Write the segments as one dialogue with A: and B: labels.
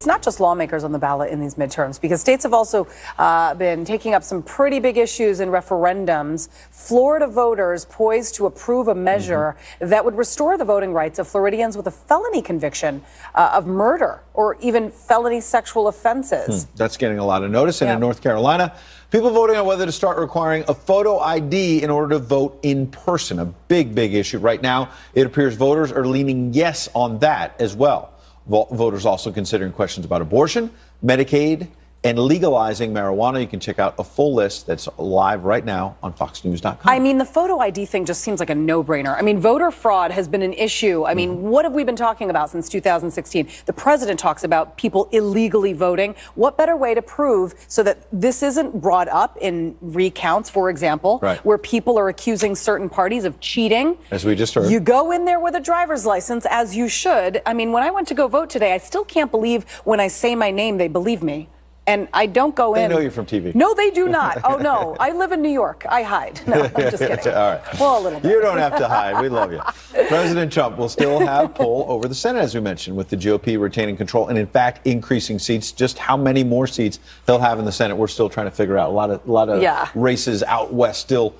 A: It's not just lawmakers on the ballot in these midterms, because states have also been taking up some pretty big issues in referendums. Florida voters poised to approve a measure that would restore the voting rights of Floridians with a felony conviction of murder or even felony sexual offenses.
B: That's getting a lot of notice. And in North Carolina, people voting on whether to start requiring a photo ID in order to vote in person. A big issue. Right now, it appears voters are leaning yes on that as well. Voters also considering questions about abortion, Medicaid, and legalizing marijuana. You can check out a full list that's live right now on foxnews.com.
A: I mean, the photo ID thing just seems like a no-brainer. I mean, voter fraud has been an issue. I mean, what have we been talking about since 2016? The president talks about people illegally voting. What better way to prove so that this isn't brought up in recounts, for example, where people are accusing certain parties of cheating? As we just heard. You go in there with a driver's license, as you should. I mean, when I went to go vote today, I still can't believe when I say my name, they believe me. And I don't go in.
B: They know you're from TV.
A: No, they do not. Oh, no. I live in New York. I hide. No, I'm just kidding.
B: All right.
A: Well, a little bit.
B: You don't have to hide. We love you. President Trump will still have pull over the Senate, as we mentioned, with the GOP retaining control and, in fact, increasing seats. Just how many more seats he'll have in the Senate, we're still trying to figure out. A lot of races out west still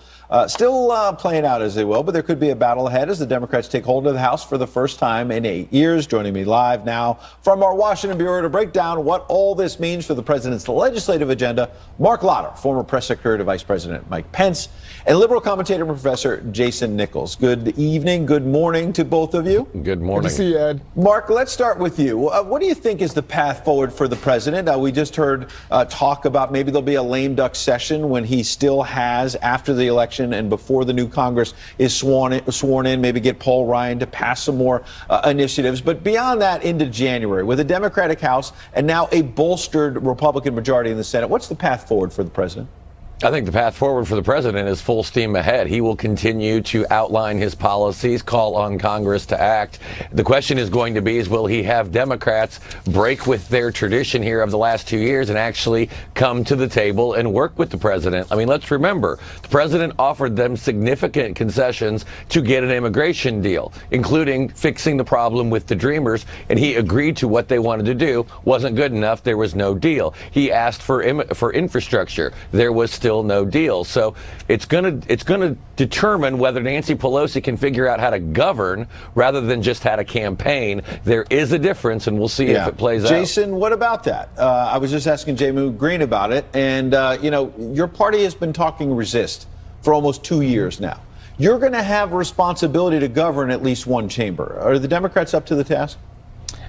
B: playing out as they will, but there could be a battle ahead as the Democrats take hold of the House for the first time in 8 years. Joining me live now from our Washington Bureau to break down what all this means for the president's legislative agenda, Mark Lotter, former press secretary to Vice President Mike Pence, and liberal commentator and Professor Jason Nichols. Good evening, good morning to both of you.
C: Good morning.
D: Good to see you, Ed.
B: Mark, let's start with you. What do you think is the path forward for the president? We just heard talk about maybe there'll be a lame duck session when he still has, after the election and before the new Congress is sworn in, maybe get Paul Ryan to pass some more initiatives. But beyond that, into January, with a Democratic House and now a bolstered Republican majority in the Senate, what's the path forward for the president?
C: I think the path forward for the president is full steam ahead. He will continue to outline his policies, call on Congress to act. The question is going to be, will he have Democrats break with their tradition here of the last 2 years and actually come to the table and work with the president? I mean, let's remember, the president offered them significant concessions to get an immigration deal, including fixing the problem with the Dreamers, and he agreed to what they wanted to do. Wasn't good enough. There was no deal. He asked for infrastructure. There was still no deal. So it's going to determine whether Nancy Pelosi can figure out how to govern rather than just how to campaign. There is a difference, and we'll see if it plays out.
B: Jason, what about that? I was just asking Jamu Green about it, and your party has been talking resist for almost 2 years now. You're going to have responsibility to govern at least one chamber. Are the Democrats up to the task?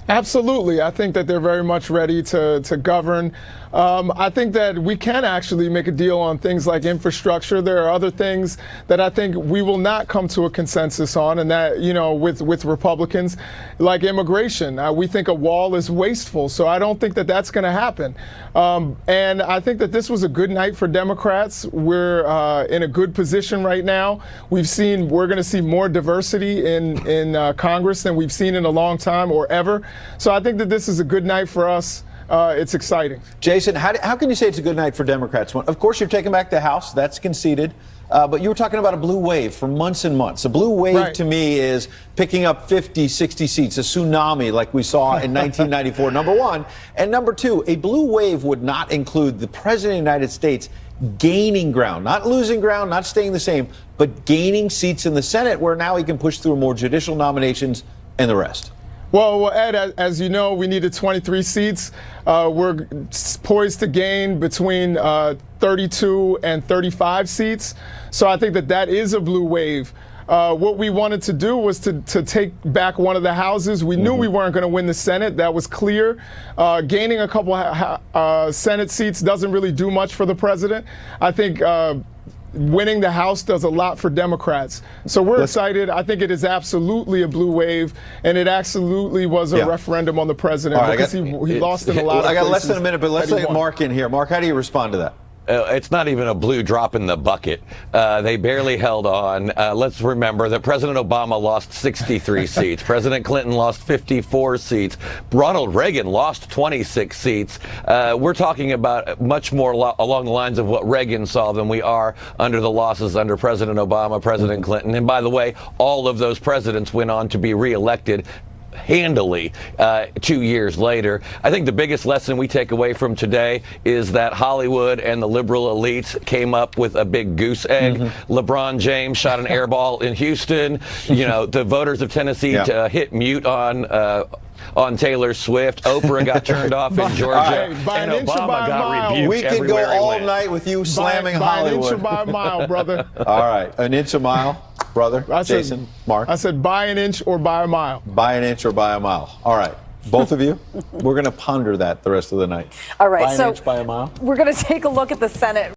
D: Absolutely. I think that they're very much ready to govern. I think that we can actually make a deal on things like infrastructure. There are other things that I think we will not come to a consensus on, and that, with Republicans, like immigration. We think a wall is wasteful, so I don't think that that's going to happen. And I think that this was a good night for Democrats. We're in a good position right now. We're going to see more diversity in Congress than we've seen in a long time or ever. So I think that this is a good night for us. It's exciting.
B: Jason, how can you say it's a good night for Democrats? Of course, you're taking back the House. That's conceded. But you were talking about a blue wave for months and months. A blue wave to me is picking up 50, 60 seats, a tsunami like we saw in 1994, number one. And number two, a blue wave would not include the president of the United States gaining ground, not losing ground, not staying the same, but gaining seats in the Senate where now he can push through more judicial nominations and the rest.
D: Well, Ed, as you know, we needed 23 seats. We're poised to gain between 32 and 35 seats. So I think that is a blue wave. What we wanted to do was to take back one of the houses. We knew we weren't going to win the Senate. That was clear. Gaining a couple Senate seats doesn't really do much for the president. I think winning the House does a lot for Democrats. So we're excited. I think it is absolutely a blue wave, and it absolutely was a referendum on the president because he lost in a lot of places.
B: I got less than a minute, but let's let Mark in here. Mark, how do you respond to that?
C: It's not even a blue drop in the bucket. They barely held on. Let's remember that President Obama lost 63 seats. President Clinton lost 54 seats. Ronald Reagan lost 26 seats. We're talking about much more along the lines of what Reagan saw than we are under the losses under President Obama, President Clinton. And by the way, all of those presidents went on to be reelected handily 2 years later. I think the biggest lesson we take away from today is that Hollywood and the liberal elites came up with a big goose egg. LeBron James shot an air ball in Houston. You know, the voters of Tennessee hit mute on Taylor Swift. Oprah got turned off in Georgia, and Obama got rebuked.
B: We could go all night with you slamming Hollywood.
D: By an inch or by a mile, brother.
B: All right, an inch a mile, brother. Jason, Mark.
D: I said by an inch or by a mile.
B: By an inch or by a mile. All right. Both of you, we're going to ponder that the rest of the night.
A: All right,
B: by an inch, by a mile.
A: We're going to take a look at the Senate.